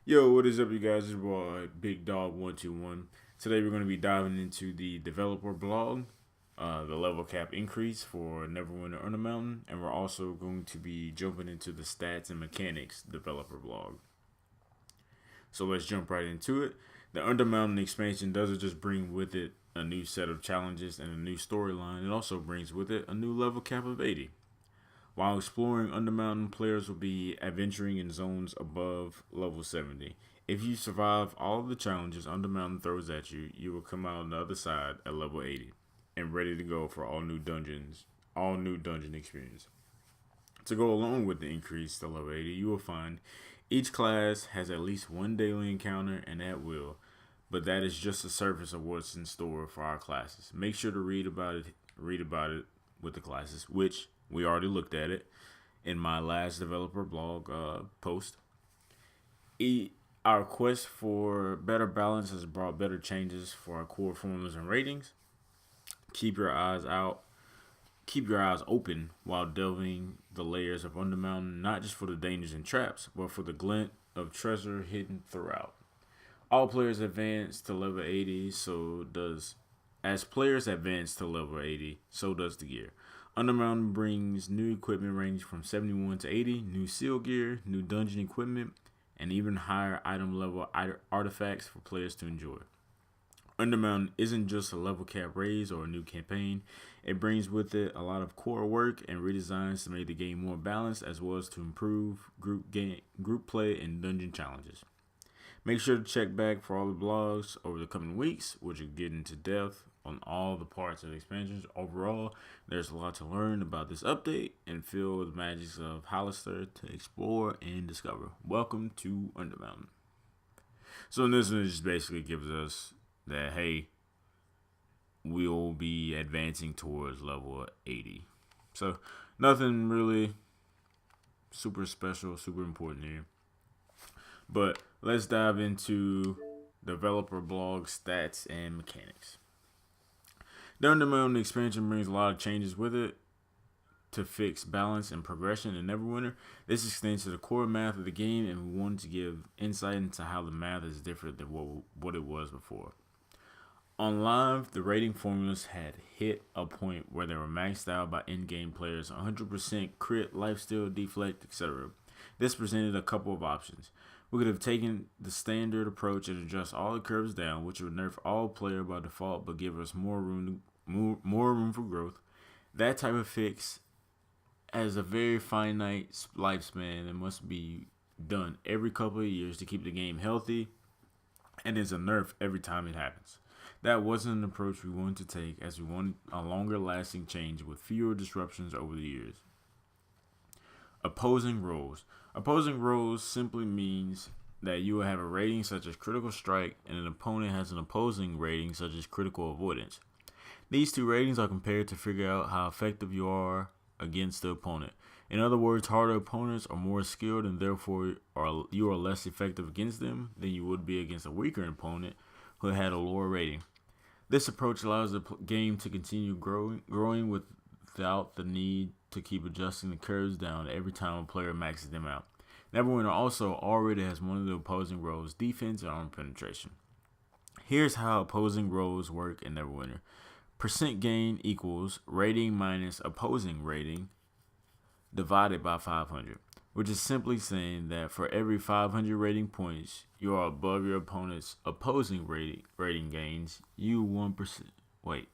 Yo, what is up, you guys? It's your boy Big Dog 121. Today we're going to be diving into the developer blog, the level cap increase for Neverwinter Undermountain, and we're also going to be jumping into the stats and mechanics developer blog. So let's jump right into it. The Undermountain expansion doesn't just bring with it a new set of challenges and a new storyline, it also brings with it a new level cap of 80. While exploring Undermountain, players will be adventuring in zones above level 70. If you survive all of the challenges Undermountain throws at you, you will come out on the other side at level 80 and ready to go for all new dungeon experience. To go along with the increase to level 80, you will find each class has at least one daily encounter and at will, but that is just the surface of what's in store for our classes. Make sure to read about it with the classes, which we already looked at it in my last developer blog post. Our quest for better balance has brought better changes for our core formulas and ratings. Keep your eyes out. Keep your eyes open while delving the layers of Undermountain, not just for the dangers and traps, but for the glint of treasure hidden throughout. All players advance to level 80, so does as players advance to level 80, so does the gear. Undermountain brings new equipment ranging from 71 to 80, new seal gear, new dungeon equipment, and even higher item level artifacts for players to enjoy. Undermountain isn't just a level cap raise or a new campaign. It brings with it a lot of core work and redesigns to make the game more balanced, as well as to improve group play, and dungeon challenges. Make sure to check back for all the blogs over the coming weeks, which will get into depth on all the parts of the expansions. Overall, there's a lot to learn about this update and feel the magics of Hollister to explore and discover. Welcome to Undermountain. So in this one, it just basically gives us that, hey, we'll be advancing towards level 80. So nothing really super special, super important here. But let's dive into developer blog stats and mechanics. The Undermountain expansion brings a lot of changes with it to fix balance and progression in Neverwinter. This extends to the core math of the game, and we wanted to give insight into how the math is different than what it was before. On live, the rating formulas had hit a point where they were maxed out by in-game players: 100% crit, lifesteal, deflect, etc. This presented a couple of options. We could have taken the standard approach and adjust all the curves down, which would nerf all player by default, but give us more room for growth. That type of fix has a very finite lifespan and must be done every couple of years to keep the game healthy, and is a nerf every time it happens. That wasn't an approach we wanted to take, as we wanted a longer lasting change with fewer disruptions over the years. Opposing roles. Opposing roles simply means that you will have a rating such as critical strike, and an opponent has an opposing rating such as critical avoidance. These two ratings are compared to figure out how effective you are against the opponent. In other words, harder opponents are more skilled, and therefore you are less effective against them than you would be against a weaker opponent who had a lower rating. This approach allows the game to continue growing without the need to keep adjusting the curves down every time a player maxes them out. Neverwinter also already has one of the opposing roles: defense and armor penetration. Here's how opposing roles work in Neverwinter. Percent gain equals rating minus opposing rating divided by 500, which is simply saying that for every 500 rating points you are above your opponent's opposing rating gains, you 1%. Wait,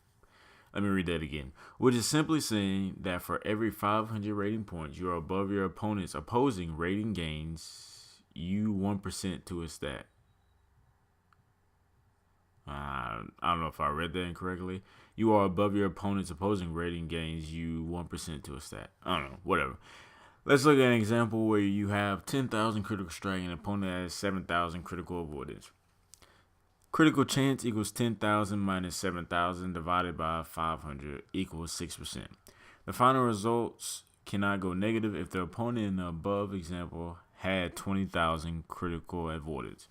let me read that again. Which is simply saying that for every 500 rating points you are above your opponent's opposing rating gains, you 1% to a stat. I don't know if I read that incorrectly. You are above your opponent's opposing rating gains, you 1% to a stat. I don't know, whatever. Let's look at an example where you have 10,000 critical strike and an opponent has 7,000 critical avoidance. Critical chance equals 10,000 minus 7,000 divided by 500 equals 6%. The final results cannot go negative if the opponent in the above example had 20,000 critical avoidance.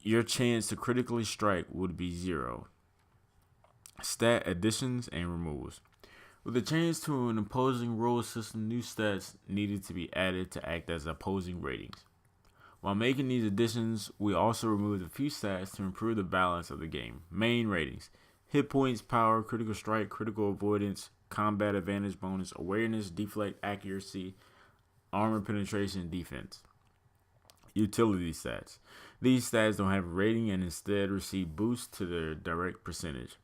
Your chance to critically strike would be 0. Stat additions and removals. With the change to an opposing role system, new stats needed to be added to act as opposing ratings. While making these additions, we also removed a few stats to improve the balance of the game. Main ratings: hit points, power, critical strike, critical avoidance, combat advantage bonus, awareness, deflect, accuracy, armor penetration, defense. Utility stats: these stats don't have a rating and instead receive boosts to their direct percentage.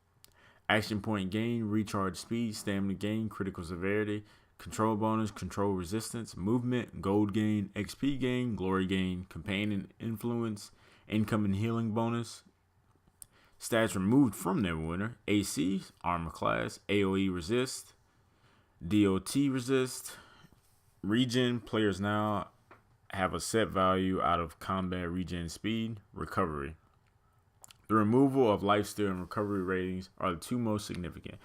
Action point gain, recharge speed, stamina gain, critical severity, control bonus, control resistance, movement, gold gain, XP gain, glory gain, companion influence, income and healing bonus. Stats removed from Neverwinter: AC, armor class, AoE resist, DOT resist, regen. Players now have a set value out of combat regen speed, recovery. The removal of lifesteal and recovery ratings are the two most significant.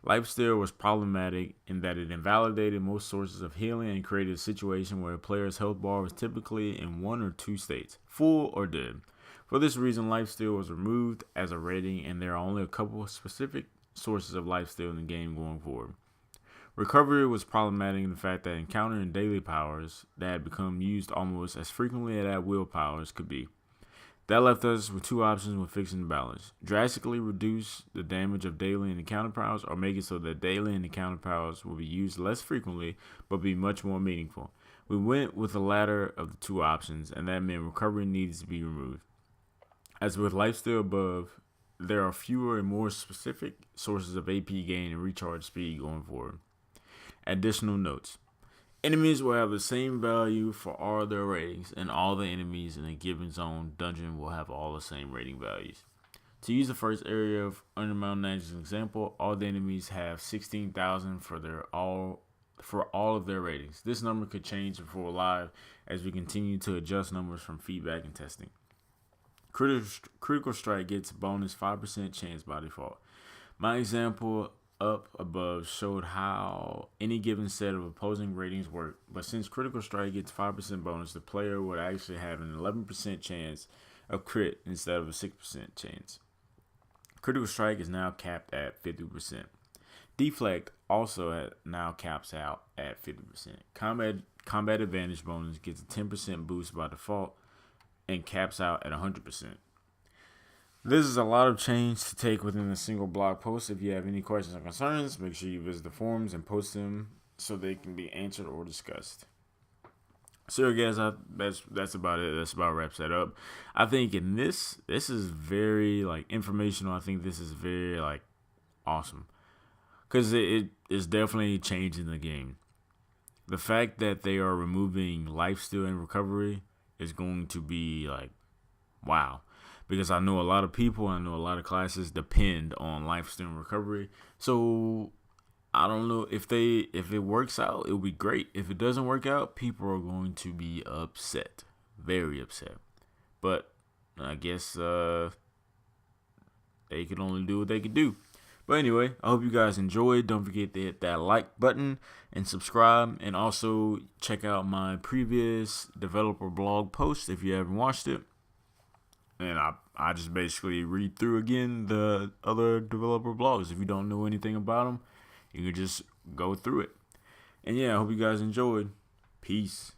Lifesteal was problematic in that it invalidated most sources of healing and created a situation where a player's health bar was typically in one or two states, full or dead. For this reason, lifesteal was removed as a rating, and there are only a couple of specific sources of lifesteal in the game going forward. Recovery was problematic in the fact that encountering daily powers that had become used almost as frequently as at-will powers could be. That left us with two options when fixing the balance: drastically reduce the damage of daily and encounter powers, or make it so that daily and encounter powers will be used less frequently but be much more meaningful. We went with the latter of the two options, and that meant recovery needs to be removed. As with lifesteal above, there are fewer and more specific sources of AP gain and recharge speed going forward. Additional notes: enemies will have the same value for all their ratings, and all the enemies in a given zone dungeon will have all the same rating values. To use the first area of Undermountain as an example, all the enemies have 16,000 for all of their ratings. This number could change before live as we continue to adjust numbers from feedback and testing. Critical strike gets bonus 5% chance by default. My example up above showed how any given set of opposing ratings work, but since critical strike gets 5% bonus, the player would actually have an 11% chance of crit instead of a 6% chance. Critical strike is now capped at 50%. Deflect also now caps out at 50%. Combat advantage bonus gets a 10% boost by default and caps out at 100%. This is a lot of change to take within a single blog post. If you have any questions or concerns, make sure you visit the forums and post them so they can be answered or discussed. So guys, that's about it. That's about wraps that up. I think in this is very informational. I think this is very awesome because it is definitely changing the game. The fact that they are removing lifesteal and recovery is going to be wow. Because I know a lot of people, I know a lot of classes depend on lifesteal and recovery. So I don't know if it works out, it'll be great. If it doesn't work out, people are going to be upset, very upset. But I guess they can only do what they can do. But anyway, I hope you guys enjoyed. Don't forget to hit that like button and subscribe, and also check out my previous developer blog post if you haven't watched it. And I just basically read through again the other developer blogs. If you don't know anything about them, you can just go through it. And yeah, I hope you guys enjoyed. Peace.